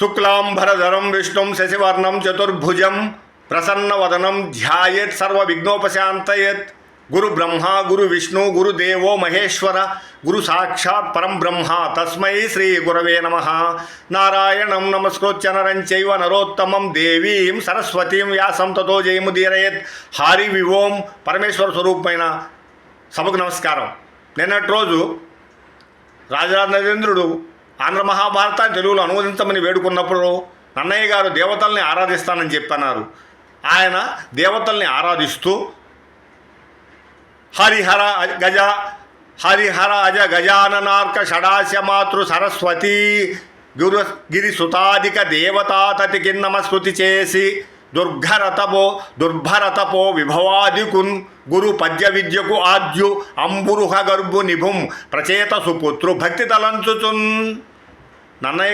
శుక్లాంబరధరం విష్ణుం శశివర్ణం చతుర్భుజం ప్రసన్నవదనం ధ్యాయేత్ సర్వవిఘ్నోపశాంతయేత్. గురు బ్రహ్మ గురు విష్ణు గురుదేవో మహేశ్వర గురు సాక్షాత్ పరం బ్రహ్మ తస్మై శ్రీ గురవే నమః. నారాయణం నమస్కృత్య నరం చైవ నరోత్తమం దేవీం సరస్వతీం వ్యాసం తతో జయముదీరయేత్. హారి వివోం పరమేశ్వర స్వరూపమైన సభకు నమస్కారం. నిన్నటి రోజు రాజరాజ నరేంద్రుడు ఆంధ్ర మహాభారతాన్ని తెలుగులో అనువదించమని వేడుకున్నప్పుడు నన్నయ్య గారు దేవతల్ని ఆరాధిస్తానని చెప్పన్నారు. ఆయన దేవతల్ని ఆరాధిస్తూ హరిహర అజ గజాననార్క షడాస్య మాతృ సరస్వతి గిరిసుతాధిక దేవతాతతి కిన్నమస్కృతి చేసి దుర్భరతపో విభవాదికున్ గురు పద్య విద్యకు ఆద్యు అంబురుహ గర్భు నిభుం ప్రచేత సుపుత్రు భక్తి తలంచుచున్. నన్నయ్య